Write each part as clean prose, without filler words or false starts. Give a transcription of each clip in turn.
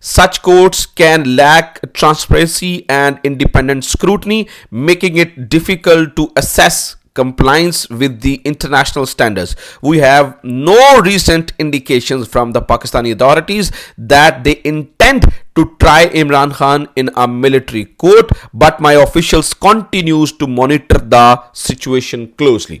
Such courts can lack transparency and independent scrutiny, making it difficult to assess compliance with the international standards. We have no recent indications from the Pakistani authorities that they intend to try Imran Khan in a military court, but my officials continues to monitor the situation closely.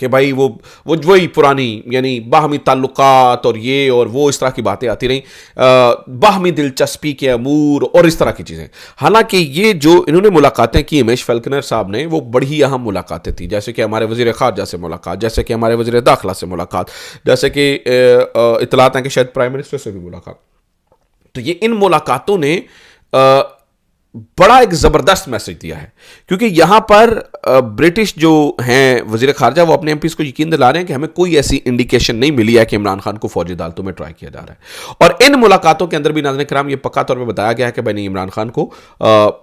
کہ بھائی وہ وہی پرانی یعنی باہمی تعلقات اور یہ اور وہ اس طرح کی باتیں آتی رہیں، باہمی دلچسپی کے امور اور اس طرح کی چیزیں. حالانکہ یہ جو انہوں نے ملاقاتیں کی ہمیش فیلکنر صاحب نے، وہ بڑی اہم ملاقاتیں تھیں، جیسے کہ ہمارے وزیر خارجہ سے ملاقات، جیسے کہ ہمارے وزیر داخلہ سے ملاقات، جیسے کہ اطلاعات ہیں کہ شاید پرائم منسٹر سے بھی ملاقات. تو یہ ان ملاقاتوں نے بڑا ایک زبردست میسج دیا ہے، کیونکہ یہاں پر برٹش جو ہیں وزیر خارجہ وہ اپنے ایم پیز کو یقین دلا رہے ہیں کہ ہمیں کوئی ایسی انڈیکیشن نہیں ملی ہے کہ عمران خان کو فوجی عدالتوں میں ٹرائی کیا جا رہا ہے. اور ان ملاقاتوں کے اندر بھی ناظرین کرام یہ پکا طور پہ بتایا گیا ہے کہ بھائی عمران خان کو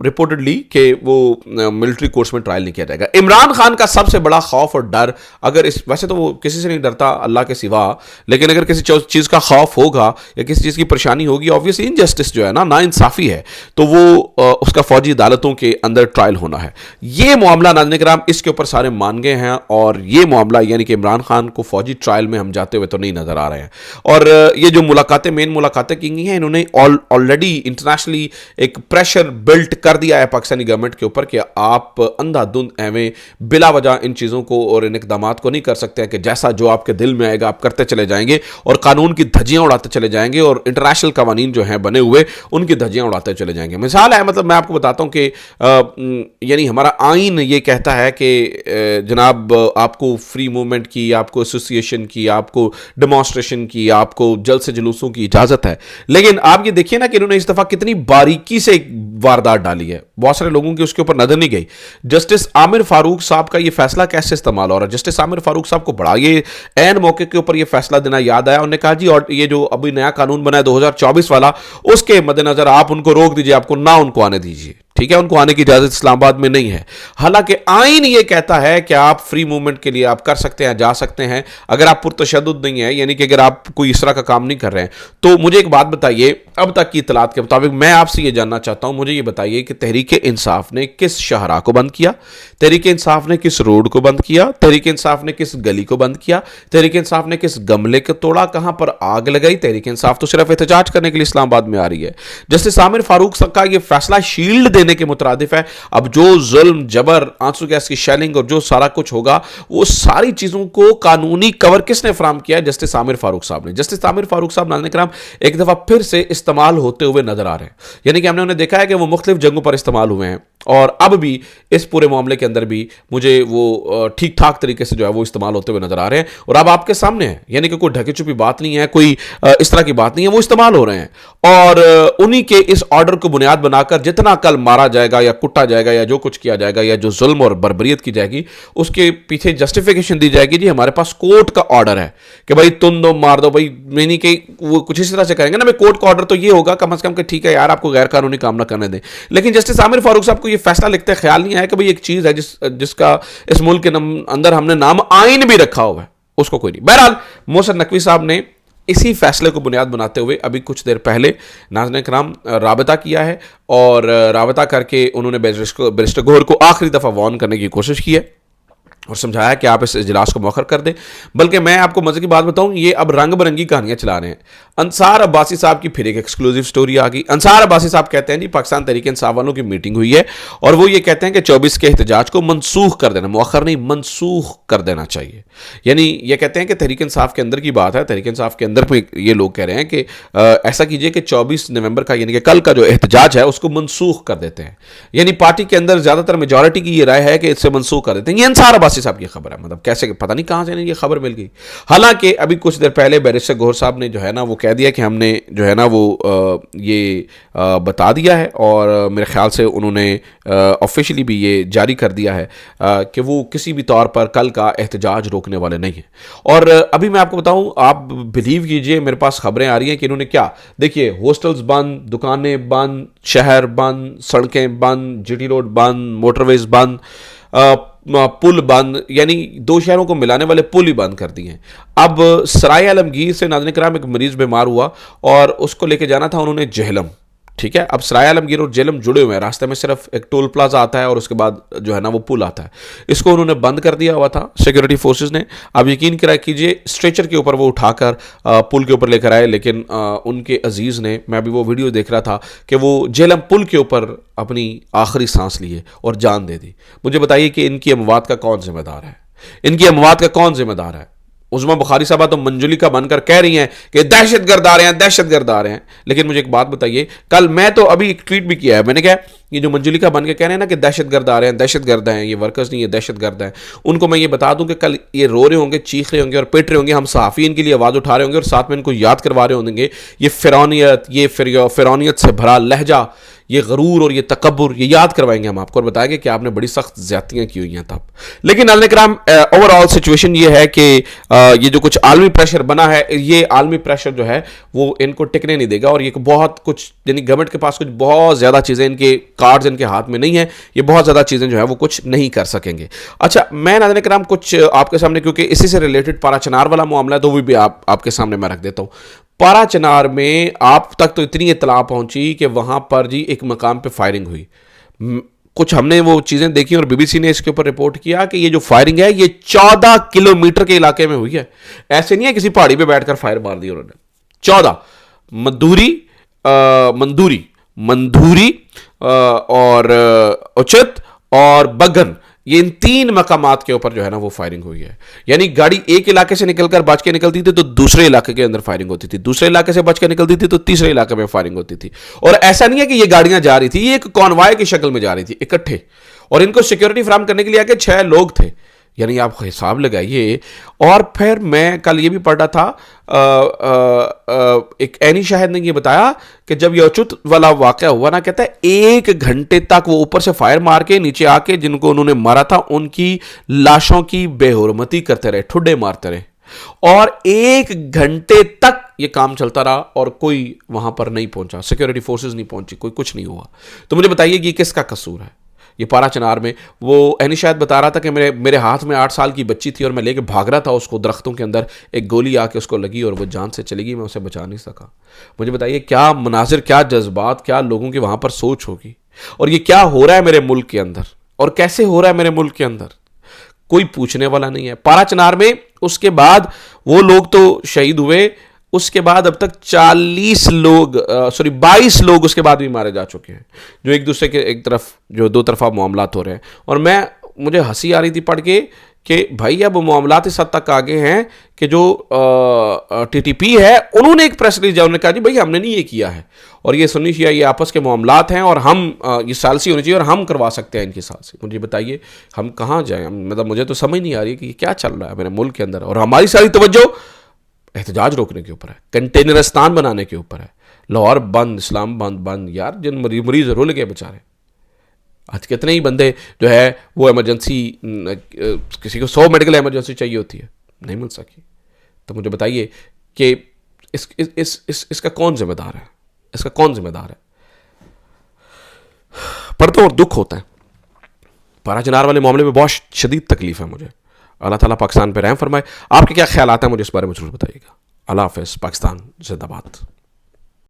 رپورٹڈلی کہ وہ ملٹری کورٹس میں ٹرائل نہیں کیا جائے گا. عمران خان کا سب سے بڑا خوف اور ڈر، اگر ویسے تو وہ کسی سے نہیں ڈرتا اللہ کے سوا، لیکن اگر کسی چیز کا خوف ہوگا یا کسی چیز کی پریشانی ہوگی، آبویسلی انجسٹس جو ہے نا انصافی ہے، تو وہ اس کا فوجی عدالتوں کے اندر ٹرائل ہونا ہے. یہ معاملہ ناظرین کرام اس کے اوپر سارے مان گئے ہیں، اور یہ معاملہ یعنی کہ عمران خان کو فوجی ٹرائل میں ہم جاتے ہوئے تو نہیں نظر آ رہے ہیں. اور یہ جو ملاقاتیں مین ملاقاتیں کی گئی ہیں، انہوں نے آلریڈی انٹرنیشنلی ایک پریشر بلٹ کر دیا ہے پاکستانی گورنمنٹ کے اوپر کہ آپ اندھا دھند ایویں بلا وجہ ان چیزوں کو اور ان اقدامات کو نہیں کر سکتے ہیں کہ جیسا جو آپ کے دل میں آئے گا آپ کرتے چلے جائیں گے اور قانون کی دھجیاں اڑاتے چلے جائیں گے اور انٹرنیشنل قوانین جو ہیں بنے ہوئے ان کی دھجیاں اڑاتے چلے جائیں گے. مثال ہے، مطلب میں آپ کو بتاتا ہوں کہ یعنی ہمارا آئین یہ کہتا ہے کہ جناب آپ کو فری موومنٹ کی، آپ کو ایسوسیشن کی، آپ کو ڈیمانسٹریشن کی، آپ کو جلسے جلوسوں کی اجازت ہے. لیکن آپ یہ دیکھیے نا کہ انہوں نے اس دفعہ کتنی باریکی سے واردات ڈالی ہے، بہت سارے لوگوں کی اس کے اوپر نظر نہیں گئی. جسٹس عامر فاروق صاحب کا یہ فیصلہ کیسے استعمال ہو رہا ہے؟ جسٹس عامر فاروق صاحب کو بڑا یہ عین موقع کے اوپر یہ فیصلہ دینا یاد آیا. انہوں نے کہا جی اور یہ جو ابھی نیا قانون بنا ہے 2024 والا، اس کے مد نظر آپ ان کو روک دیجیے، آپ کو نہ ان کو آنے دیجیے. ٹھیک ہے، ان کو آنے کی اجازت اسلام آباد میں نہیں ہے. حالانکہ آئین یہ کہتا ہے کہ آپ فری موومنٹ کے لیے آپ کر سکتے ہیں، جا سکتے ہیں، اگر آپ پرتشدد نہیں ہیں، یعنی کہ اگر آپ کوئی اس طرح کا کام نہیں کر رہے ہیں. تو مجھے ایک بات بتائیے، اب تک کی اطلاعات کے مطابق میں آپ سے یہ جاننا چاہتا ہوں، مجھے یہ بتائیے کہ تحریک انصاف نے کس شاہراہ کو بند کیا، تحریک انصاف نے کس روڈ کو بند کیا، تحریک انصاف نے کس گلی کو بند کیا، تحریک انصاف نے کس گملے کو توڑا، کہاں پر آگ لگائی؟ تحریک انصاف تو صرف احتجاج کرنے کے لیے اسلام آباد میں آ رہی ہے. جسٹس عامر فاروق کا یہ فیصلہ شیلڈ دینے کے مترادف ہے. اب جو ظلم، جبر، آنسو گیس کی شیلنگ اور جو سارا کچھ ہوگا، وہ ساری چیزوں کو قانونی کور کس نے فراہم کیا ہے؟ جسٹس عامر فاروق صاحب نے. جسٹس عامر فاروق صاحب ناظرین کرام ایک دفعہ پھر سے استعمال ہوتے ہوئے نظر آ رہے ہیں. یعنی کہ ہم نے انہیں دیکھا ہے کہ وہ مختلف جگہوں پر استعمال ہوئے ہیں، اور اب بھی اس پورے معاملے کے اندر بھی مجھے وہ ٹھیک ٹھاک طریقے سے جو ہے وہ استعمال ہوتے ہوئے نظر آ رہے ہیں. اور اب آپ کے سامنے ہیں، یعنی کہ کوئی ڈھکی چھپی بات نہیں ہے، کوئی اس طرح کی بات نہیں ہے، وہ استعمال ہو رہے ہیں. اور انہی کے اس آرڈر کو بنیاد بنا کر جتنا کل مارا جائے گا یا کٹا جائے گا یا جو کچھ کیا جائے گا یا جو ظلم اور بربریت کی جائے گی، اس کے پیچھے جسٹیفیکیشن دی جائے گی جی ہمارے پاس کورٹ کا آرڈر ہے کہ بھائی تم دو مار دو بھائی، یعنی کہ وہ کچھ اس طرح سے کریں گے نا. میں کورٹ کا آرڈر تو یہ ہوگا کم از کم کہ ٹھیک ہے یار آپ کو غیر قانونی کام نہ کرنے دیں. لیکن جسٹس عامر فاروق صاحب کو یہ فیصلہ لکھتے خیال نہیں آیا کہ بھئی ایک چیز ہے جس کا اس ملک کے اندر ہم نے نام آئین بھی رکھا ہوا ہے، اس کو کوئی نہیں. بہرحال محسن نقوی صاحب نے اسی فیصلے کو بنیاد بناتے ہوئے ابھی کچھ دیر پہلے ناظرین کرام رابطہ کیا ہے، اور رابطہ کر کے انہوں نے بیرسٹر گوہر کو آخری دفعہ وارن کرنے کی کوشش کی ہے اور سمجھایا کہ آپ اس اجلاس کو مؤخر کر دیں. بلکہ میں آپ کو مزے کی بات بتاؤں، یہ اب رنگ برنگی کہانیاں چلا رہے ہیں. انصار عباسی صاحب کی پھر ایک ایکسکلوزیو سٹوری آ گئی. انصار عباسی صاحب کہتے ہیں جی پاکستان تحریک انصاف والوں کی میٹنگ ہوئی ہے اور وہ یہ کہتے ہیں کہ 24 کے احتجاج کو منسوخ کر دینا، مؤخر نہیں منسوخ کر دینا چاہیے. یعنی یہ کہتے ہیں کہ تحریک انصاف کے اندر کی بات ہے، تحریک انصاف کے اندر پہ یہ لوگ کہہ رہے ہیں کہ ایسا کیجئے کہ 24 نومبر کا یعنی کہ کل کا جو احتجاج ہے اس کو منسوخ کر دیتے ہیں. یعنی پارٹی کے اندر زیادہ تر میجورٹی کی یہ رائے ہے کہ اس سے منسوخ کر دیتے ہیں. یہ انصار عباسی صاحب کی خبر ہے، مطلب کیسے پتہ نہیں کہاں سے یہ خبر مل گئی. حالانکہ ابھی کچھ دیر پہلے بیرسٹر گوہر صاحب نے جو ہے نا وہ کہہ دیا کہ ہم نے جو ہے نا وہ یہ بتا دیا ہے، اور میرے خیال سے انہوں نے آفیشلی بھی یہ جاری کر دیا ہے کہ وہ کسی بھی طور پر کل کا احتجاج روکنے والے نہیں ہیں. اور ابھی میں آپ کو بتاؤں، آپ بلیو کیجئے میرے پاس خبریں آ رہی ہیں کہ انہوں نے کیا، دیکھیے ہوسٹلز بند، دکانیں بند، شہر بند، سڑکیں بند، جی ٹی روڈ بند، موٹر ویز بند، پل بند، یعنی دو شہروں کو ملانے والے پل ہی بند کر دیے ہیں. اب سرائے عالمگیر سے ناظرین کرام ایک مریض بیمار ہوا اور اس کو لے کے جانا تھا انہوں نے جہلم. ٹھیک ہے، اب سرائے عالمگیر اور جہلم جڑے ہوئے ہیں، راستے میں صرف ایک ٹول پلازا آتا ہے اور اس کے بعد جو ہے نا وہ پل آتا ہے. اس کو انہوں نے بند کر دیا ہوا تھا سیکورٹی فورسز نے. اب یقین کرا کیجئے اسٹریچر کے اوپر وہ اٹھا کر پل کے اوپر لے کر آئے، لیکن ان کے عزیز نے، میں بھی وہ ویڈیو دیکھ رہا تھا کہ وہ جہلم پل کے اوپر اپنی آخری سانس لیے اور جان دے دی. مجھے بتائیے کہ ان کی اموات کا کون ذمہ دار ہے؟ ان کی اموات کا کون ذمہ دار ہے؟ عظما بخاری صاحبہ تو منجلکا بن کر کہہ رہی ہیں کہ دہشت گرد آ رہے ہیں، دہشت گرد آ رہے ہیں. لیکن مجھے ایک بات بتائیے، کل میں تو ابھی ایک ٹویٹ بھی کیا ہے، میں نے کہا یہ جو منجلکا بن کے کہہ رہے ہیں نا کہ دہشت گرد آ رہے ہیں، دہشت گرد ہیں، یہ ورکرز نہیں، یہ دہشت گرد ہیں، ان کو میں یہ بتا دوں کہ کل یہ رو رہے ہوں گے، چیخ رہے ہوں گے اور پیٹ رہے ہوں گے، ہم صحافی ان کے لیے آواز اٹھا رہے ہوں گے اور ساتھ میں ان کو یاد کروا رہے ہوں گے یہ فرعونیت، یہ فرعونیت سے بھرا لہجہ، یہ غرور اور یہ تکبر، یہ یاد کروائیں گے ہم آپ کو اور بتائیں گے کہ آپ نے بڑی سخت زیادتیاں کی ہوئی ہیں تب. لیکن ناظرین کرام، اوور آل سچویشن یہ ہے کہ یہ جو کچھ عالمی پریشر بنا ہے، یہ عالمی پریشر جو ہے وہ ان کو ٹکنے نہیں دے گا، اور یہ بہت کچھ، یعنی گورنمنٹ کے پاس کچھ بہت زیادہ چیزیں، ان کے کارڈز ان کے ہاتھ میں نہیں ہیں، یہ بہت زیادہ چیزیں جو ہے وہ کچھ نہیں کر سکیں گے. اچھا، میں ناظرین کرام کچھ آپ کے سامنے، کیونکہ اسی سے ریلیٹڈ پارا چنار والا معاملہ ہے تو وہ بھی آپ کے سامنے میں رکھ دیتا ہوں. پارا چنار میں آپ تک تو اتنی اطلاع پہنچی کہ وہاں پر جی ایک مقام پہ فائرنگ ہوئی. کچھ ہم نے وہ چیزیں دیکھی اور بی بی سی نے اس کے اوپر رپورٹ کیا کہ یہ جو فائرنگ ہے یہ 14 کلومیٹر کے علاقے میں ہوئی ہے. ایسے نہیں ہے کسی پہاڑی پہ بیٹھ کر فائر مار دی انہوں نے. 14 مندوری اور اچت اور بگن، یہ ان 3 مقامات کے اوپر جو ہے نا وہ فائرنگ ہوئی ہے. یعنی گاڑی ایک علاقے سے نکل کر بچ کے نکلتی تھی تو دوسرے علاقے کے اندر فائرنگ ہوتی تھی، دوسرے علاقے سے بچ کے نکلتی تھی تو تیسرے علاقے میں فائرنگ ہوتی تھی. اور ایسا نہیں ہے کہ یہ گاڑیاں جا رہی تھی، یہ ایک کانوائے کی شکل میں جا رہی تھی اکٹھے، اور ان کو سیکیورٹی فراہم کرنے کے لیے آگے 6 لوگ تھے. یعنی آپ حساب لگائیے. اور پھر میں کل یہ بھی پڑھ رہا تھا، ایک عینی شاہد نے یہ بتایا کہ جب یہ اچت والا واقعہ ہوا نا، کہتا ہے 1 گھنٹے تک وہ اوپر سے فائر مار کے نیچے آ کے جن کو انہوں نے مارا تھا ان کی لاشوں کی بے حرمتی کرتے رہے، ٹھڈے مارتے رہے، اور 1 گھنٹے تک یہ کام چلتا رہا اور کوئی وہاں پر نہیں پہنچا، سیکیورٹی فورسز نہیں پہنچی، کوئی کچھ نہیں ہوا. تو مجھے بتائیے کہ یہ کس کا قصور ہے؟ یہ پارا چنار میں وہ عینی شاید بتا رہا تھا کہ میرے ہاتھ میں 8 سال کی بچی تھی اور میں لے کے بھاگ رہا تھا اس کو درختوں کے اندر، ایک گولی آ کے اس کو لگی اور وہ جان سے چلی گئی، میں اسے بچا نہیں سکا. مجھے بتائیے کیا مناظر، کیا جذبات، کیا لوگوں کی وہاں پر سوچ ہوگی، اور یہ کیا ہو رہا ہے میرے ملک کے اندر اور کیسے ہو رہا ہے میرے ملک کے اندر؟ کوئی پوچھنے والا نہیں ہے. پارا چنار میں اس کے بعد وہ لوگ تو شہید ہوئے، اس کے بعد اب تک 22 لوگ اس کے بعد بھی مارے جا چکے ہیں، جو ایک دوسرے کے ایک طرف جو 2 طرفہ معاملات ہو رہے ہیں. اور مجھے ہنسی آ رہی تھی پڑھ کے کہ بھائی اب معاملات اس حد تک آگے ہیں کہ جو ٹی ٹی پی ہے انہوں نے ایک پریس ریلیز دیا، انہوں نے کہا جی بھائی ہم نے نہیں یہ کیا ہے، اور یہ سنی شیعہ یہ آپس کے معاملات ہیں اور ہم یہ ثالثی ہونی چاہیے اور ہم کروا سکتے ہیں ان کی ثالثی. مجھے بتائیے ہم کہاں جائیں؟ مطلب مجھے تو سمجھ نہیں آ رہی کہ یہ کیا چل رہا ہے میرے ملک کے اندر، اور ہماری ساری توجہ احتجاج روکنے کے اوپر ہے، کنٹینرستان بنانے کے اوپر ہے. لاہور بند، اسلام بند. یار جن مریض رول گئے بیچارے. آج کتنے ہی بندے جو ہے وہ ایمرجنسی، کسی کو 100 میڈیکل ایمرجنسی چاہیے ہوتی ہے، نہیں مل سکی. تو مجھے بتائیے کہ اس کا کون ذمہ دار ہے؟ اس کا کون ذمہ دار ہے؟ پڑھتا ہوں اور دکھ ہوتا ہے. پارا چنار والے معاملے میں بہت شدید تکلیف ہے مجھے. اللہ تعالیٰ پاکستان پہ رحم فرمائے. آپ کے کیا خیالات ہیں مجھے اس بارے میں ضرور بتائیے گا. اللہ حافظ. پاکستان زندہ باد.